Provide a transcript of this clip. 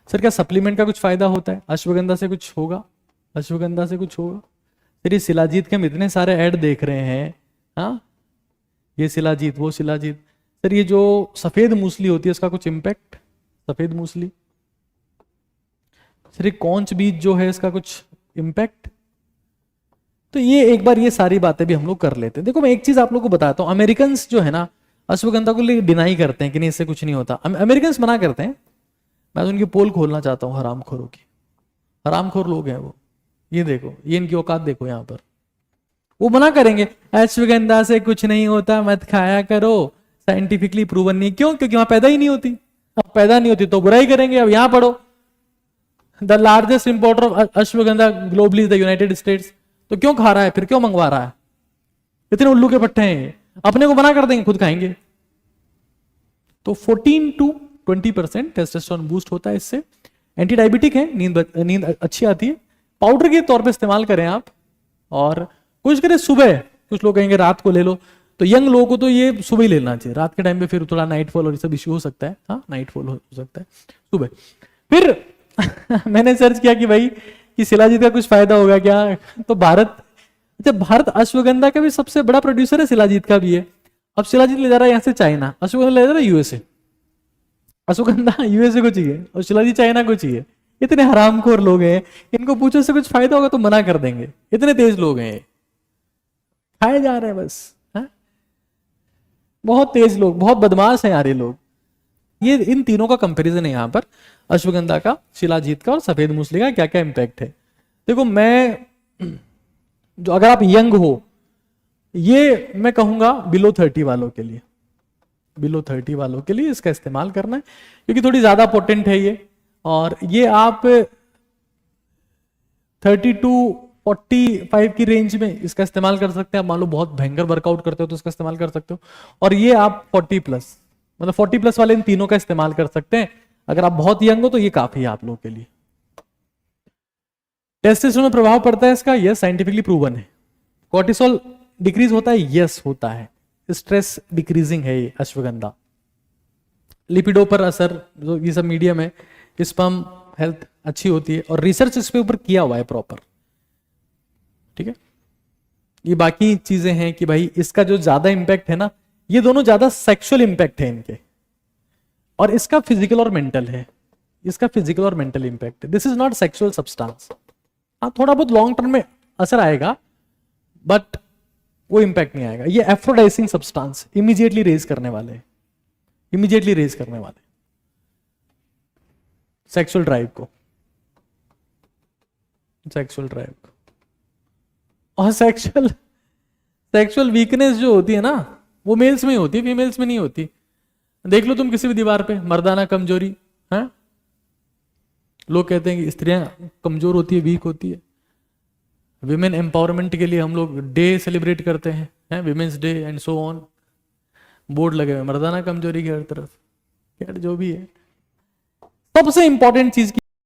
Sir क्या supplement का कुछ फायदा होता है? अश्वगंधा से कुछ होगा? अश्वगंधा से कुछ होगा? सर ये शिलाजीत के हम इतने सारे ऐड देख रहे हैं, हाँ, ये शिलाजीत वो शिलाजीत। सर ये जो सफेद मूसली होती है इसका कुछ इम्पैक्ट? सफेद मूसली, सर ये कौंच बीज जो है इसका कुछ इम्पैक्ट? तो ये एक बार ये सारी बातें भी हम लोग कर लेते हैं। देखो मैं एक चीज आप लोग को बताता हूं, अमेरिकन जो है ना अश्वगंधा को लिए डिनाई करते हैं कि नहीं इससे कुछ नहीं होता, अमेरिकन मना करते हैं। मैं तो उनकी पोल खोलना चाहता हूँ हरामखोरों की, हरामखोर लोग हैं वो। ये देखो, ये इनकी औकात देखो, यहाँ पर वो मना करेंगे अश्वगंधा से कुछ नहीं होता मत खाया करो, साइंटिफिकली प्रूवन नहीं। क्यों? क्योंकि वहां पैदा ही नहीं होती। अब पैदा नहीं होती तो बुराई करेंगे। अब यहां पढ़ो, the largest importer of ashwagandha globally is the United states. तो क्यों खा रहा है फिर, क्यों मंगवा रहा है? इतने उल्लू के पट्टे हैं, अपने को मना कर देंगे, खुद खाएंगे। तो 14 to 20% टेस्टोस्टेरोन बूस्ट होता है इससे। एंटी डायबिटिक है, नींद अच्छी आती है। पाउडर के तौर पे इस्तेमाल करें आप, और कोशिश करें सुबह। कुछ लोग कहेंगे रात को ले लो, तो यंग लोगों को तो ये सुबह ही लेना चाहिए। रात के टाइम पे फिर थोड़ा नाइट फॉल और ये सब इश्यू हो सकता है। हाँ, नाइट फॉल हो सकता है सुबह। फिर मैंने सर्च किया कि भाई कि शिलाजीत का कुछ फायदा होगा क्या? तो भारत अश्वगंधा का भी सबसे बड़ा प्रोड्यूसर है, शिलाजीत का भी है। अब शिलाजीत ले जा रहा है यहाँ से चाइना, अश्वगंधा ले जा रहा है यूएसए। अश्वगंधा यूएसए को चाहिए और शिलाजीत चाइना को चाहिए। इतने हरामखोर लोग हैं, इनको पूछो से कुछ फायदा होगा तो मना कर देंगे। इतने तेज लोग हैं, खाए जा रहे हैं बस। है? बहुत तेज लोग, बहुत बदमाश हैं यार ये लोग। ये इन तीनों का कंपैरिजन है यहाँ पर, अश्वगंधा का, शिलाजीत का और सफेद मूसली का क्या क्या इंपैक्ट है। देखो मैं जो, अगर आप यंग हो, ये मैं कहूंगा बिलो 30 वालों के लिए, बिलो 30 वालों के लिए इसका इस्तेमाल करना है, क्योंकि थोड़ी ज्यादा पोटेंट है ये। और ये आप 30 to 45 की रेंज में इसका इस्तेमाल कर सकते हैं। आप मान लो बहुत भयंकर वर्कआउट करते हो तो इसका इस्तेमाल कर सकते हो। और ये आप 40 प्लस, मतलब 40 प्लस वाले इन तीनों का इस्तेमाल कर सकते हैं। अगर आप बहुत यंग हो तो ये काफी है आप लोगों के लिए। टेस्टोस्टेरोन में प्रभाव पड़ता है इसका, यस, साइंटिफिकली प्रूवन है। कोर्टिसोल डिक्रीज होता है, यस होता है। स्ट्रेस डिक्रीजिंग है ये अश्वगंधा। लिपिडो पर असर, जो ये सब मीडियम है, स्पर्म हेल्थ अच्छी होती है, और रिसर्च इस पे ऊपर किया हुआ है प्रॉपर। ठीक है, ये बाकी चीजें हैं कि भाई इसका जो ज्यादा इंपैक्ट है ना, ये दोनों ज्यादा सेक्सुअल इंपैक्ट है इनके, और इसका फिजिकल और मेंटल है। इसका फिजिकल और मेंटल इंपैक्ट है। This is not sexual substance. हाँ, थोड़ा बहुत लॉन्ग टर्म में असर आएगा, बट वो इंपैक्ट नहीं आएगा। ये एफ्रोडाइसिंग सब्सटेंस, इमीडिएटली रेज करने वाले, इमीडिएटली रेज करने वाले सेक्सुअल ड्राइव को, सेक्सुअल ड्राइव को। और सेक्सुअल वीकनेस जो होती है ना, वो मेल्स में ही होती है, फीमेल्स में नहीं होती। देख लो तुम किसी भी दीवार पे, मर्दाना कमजोरी है। लोग कहते हैं कि स्त्रियां कमजोर होती है, वीक होती है। विमेन एम्पावरमेंट के लिए हम लोग डे सेलिब्रेट करते हैं, women's day and so on. Board लगे हुए मर्दाना कमजोरी की हर तरफ। यार जो भी है, सबसे इंपॉर्टेंट चीज की